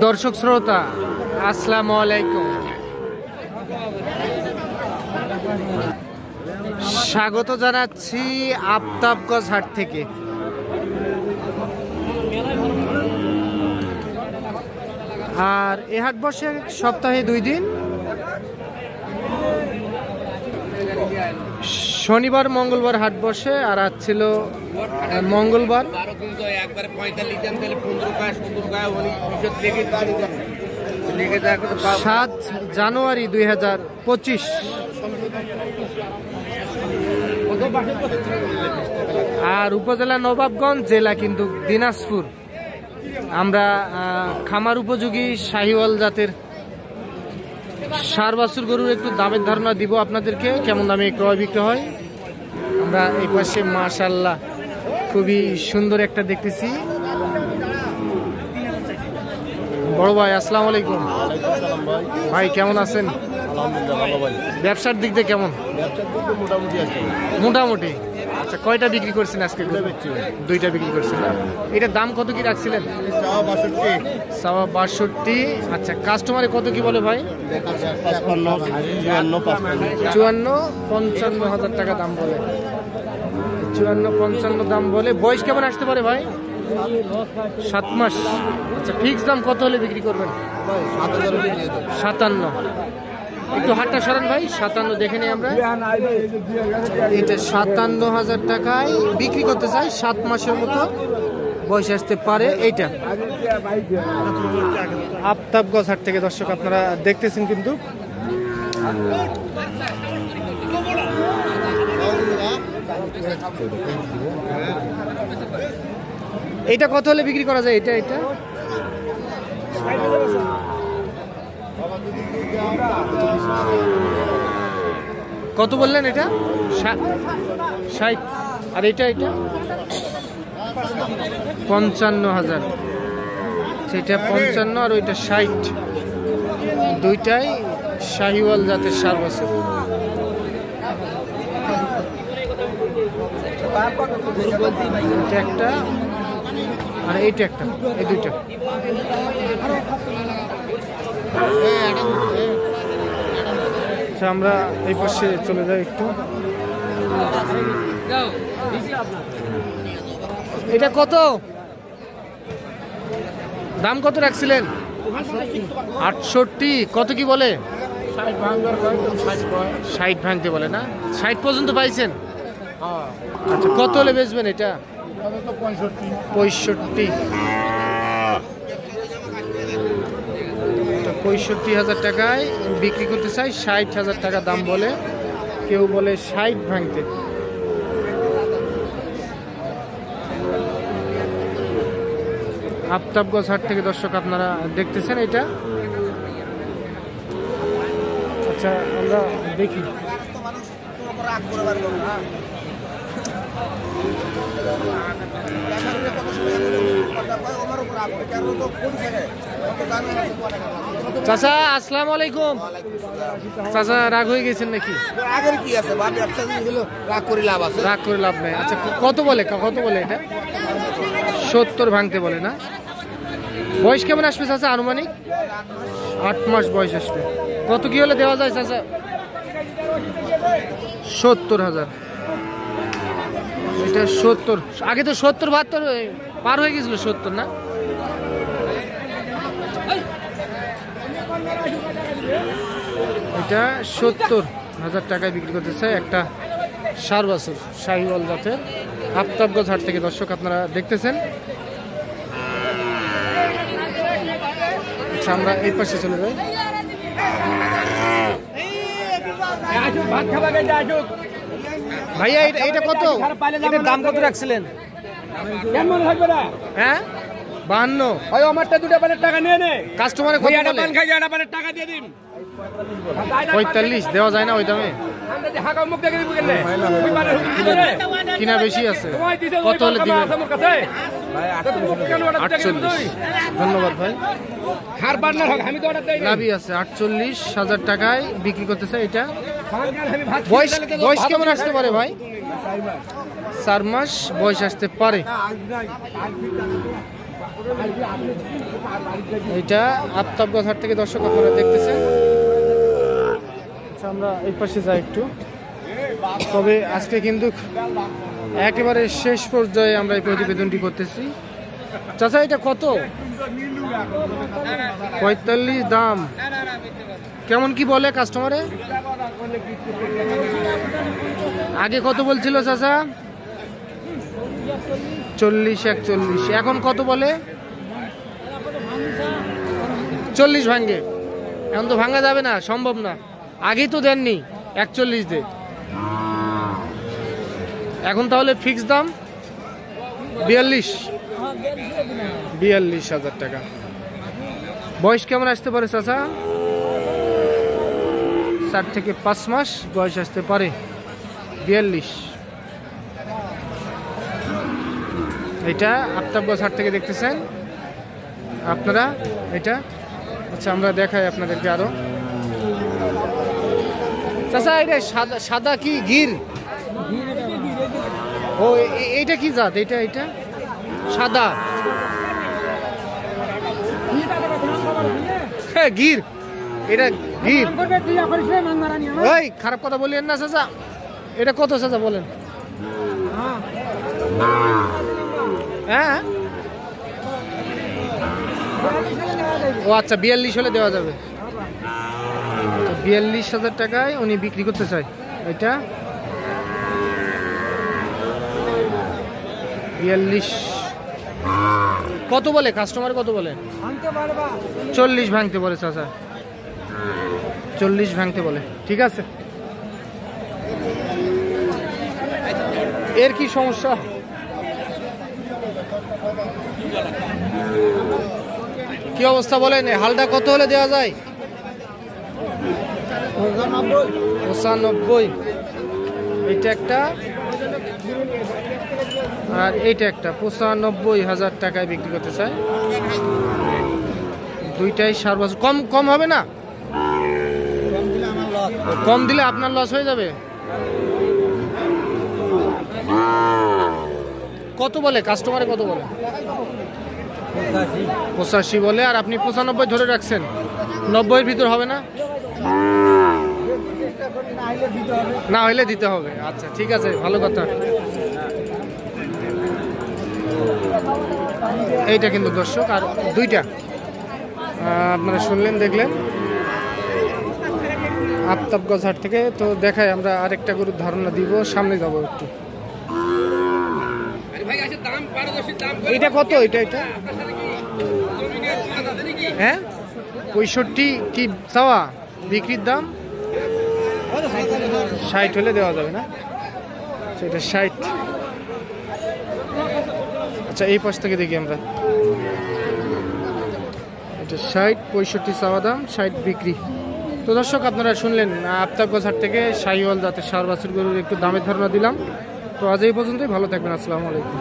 দর্শক শ্রোতা আসসালামু আলাইকুম, স্বাগত জানাচ্ছি আফতাবগঞ্জ হাট থেকে। আর এ হাট বসে সপ্তাহে 2 দিন, শনিবার মঙ্গলবার হাট বসে। আর আজ ছিল মঙ্গলবার। 7 জানুয়ারি 2025। আর উপজেলা নবাবগঞ্জ, জেলা কিন্তু দিনাজপুর। আমরা খামার উপযোগী শাহিওয়াল জাতের ষাঁড় বাছুর গরুর একটু দামের ধারণা দিব আপনাদেরকে, কেমন দামে ক্রয় বিক্রয় হয়। আমরা এই পাশে মাশাআল্লাহ খুবই সুন্দর একটা দেখতেছি। বড় ভাই আসসালামু আলাইকুম। ভাই কেমন আছেন? ব্যবসার দিক দিয়ে কেমন? মোটামুটি। আচ্ছা, কয়টা বিক্রি করছেন আজকে? 2টা বিক্রি করছেন। এটার দাম কত কি রাখছিলেন? 62। আচ্ছা, কাস্টমারে কত কি বলে ভাই? 54-55 হাজার টাকা দাম বলে। 54-55 দাম বলে। বয়স কেমন আসতে পারে ভাই? 7 মাস। আচ্ছা, ফিক্স দাম কত হলে বিক্রি করবেন? 57। একটু হাতটা সরান ভাই। 57 দেখে নিই আমরা। এটা 57,000 টাকায় বিক্রি করতে চাই। 7 মাসের মতো বয়স আসতে পারে। এইটা আফতাবগঞ্জ হাট থেকে দর্শক আপনারা দেখতেছেন কিন্তু। এইটা কত হলে বিক্রি করা যায়? এটা কত বললেন? এটা 60। আর এটা 55,000। সেটা 55 আর ওইটা 60। দুইটাই শাহিওয়াল জাতের ষাঁড় বাছুর। এটা একটা আর এইটা একটা, এই দুইটা। আমরা এই পাশে চলে যাই একটু। এটা কত দাম? কত রাখছিলেন? 68। কত কি বলে? 60 ভাঙতে বলে না? 60 পর্যন্ত পাইছেন? আচ্ছা, কত হলে বেচবেন এটা? 65। 65,000 টাকায় বিক্রি করতে চাই। 60,000 টাকা দাম বলে। কেউ বলে 60 ভাঙতে। আফতাবগঞ্জ হাট থেকে দর্শক আপনারা দেখতেছেন এটা। আচ্ছা, আমরা দেখি। চাচা আসসালামু আলাইকুম। চাচা রাগ হয়ে গেছেন নাকি? রাগ করে লাভ নাই। আচ্ছা, কত বলে এটা? 70 ভাঙতে বলে না? বয়স কেমন আসবে চাচা আনুমানিক? 8 মাস বয়স আসবে। কত কি হলে দেওয়া যায় চাচা? 70,000। এটা 70। আগে তো 70-72 পার হয়ে গেছিল। 70 না? এটা 70,000 টাকায় বিক্রি করতে চাই। একটা ষাঁড় বাছুর শাহিওয়াল জাতের। আফতাবগঞ্জ হাট থেকে দর্শক আপনারা দেখতেছেন। আচ্ছা, আমরা এই পাশে চলে যাই। ভাইয়া এটা কত? এটার দাম কত রাখছিলেন? হ্যাঁ, 52। আমারটা 2 পানের টাকা নিয়ে নে। কাস্টমারে কত বলে? টাকা দিয়ে দিন। 45 দেওয়া যায় না ওই দামে? কিনা বেশি আছে। কত হলে দিবেন? 48। ধন্যবাদ ভাই। লাভই আছে। 48,000 টাকায় বিক্রি করতে চাই এটা। বয়স কেমন আসতে পারে ভাই? 4 মাস বয়স আসতে পারে। এইটা আফতাবগঞ্জ হাট থেকে দর্শক আপনারা দেখতেছেন। আচ্ছা, আমরা এই পাশে যাই একটু। তবে আজকে কিন্তু একেবারে শেষ পর্যায়ে আমরা এই প্রতিবেদনটি করতেছি। চাচা এটা কত? 45 দাম। কেমন কি বলে কাস্টমারে? আগে কত বলছিল চাচা? 40-41। এখন কত বলে? 40 ভাঙ্গে। এখন তো ভাঙা যাবে না, সম্ভব না। আগেই তো দেননি 41 দে। এখন তাহলে ফিক্স দাম 42,000 টাকা। বয়স কেমন আসতে পারে চাচা? 4 থেকে 5 মাস বয়স আসতে পারে। 42। এটা আফতাবগঞ্জ হাট থেকে দেখতেছেন আপনারা এটা। আচ্ছা, আমরা দেখাই আপনাদেরকে আরো। চাচা এটা সাদা কি গির? ও এইটা কি জাত? এটা সাদা হ্যাঁ গির। এটা গির। ওই খারাপ কথা বললেন না চাচা। এটা কত চাচা বলেন? হ্যাঁ ও আচ্ছা, 42 হলে দেওয়া যাবে। 42,000 টাকায় উনি বিক্রি করতে চায়। এটা 42 কত বলে কাস্টমার? কত বলে? 40 ভাঙতে বলে চাচা। 40 ভাঙতে বলে। ঠিক আছে। এর কি সমস্যা? কি অবস্থা বলেন? হালটা কত হলে দেওয়া যায়? 95। এইটা একটা আর এইটা একটা 95,000 টাকায় বিক্রি করতে চায়। দুইটাই 4 বছর। কম হবে না? কম দিলে আপনার লস হয়ে যাবে। কত বলে কাস্টমারে? কত বলে? 85 বলে। আর আপনি 95 ধরে রাখছেন। 90-এর ভিতর হবে না? না হইলে দিতে হবে। আচ্ছা ঠিক আছে, ভালো কথা। এইটা কিন্তু দর্শক আর দুইটা আপনারা শুনলেন, দেখলেন আফতাবগঞ্জ হাট থেকে। তো দেখাই আমরা আরেকটা গরুর ধারণা দিব, সামনে যাব একটু। এটা কত? এটা হ্যাঁ 65 কি চাওয়া? বিক্রির দাম 60 হলে দেওয়া যাবে না? সেটা 60। আচ্ছা, এই পাশ থেকে দেখি আমরা। এটা 60, 65 চাওয়া দাম, 60 বিক্রি। তো দর্শক আপনারা শুনলেন আফতাবগঞ্জ হাট থেকে শাহিওয়াল জাতের ষাঁড় বাছুর গরুর একটু দামের ধারণা দিলাম। তো আজ এই পর্যন্তই। ভালো থাকবেন। আসসালামু আলাইকুম।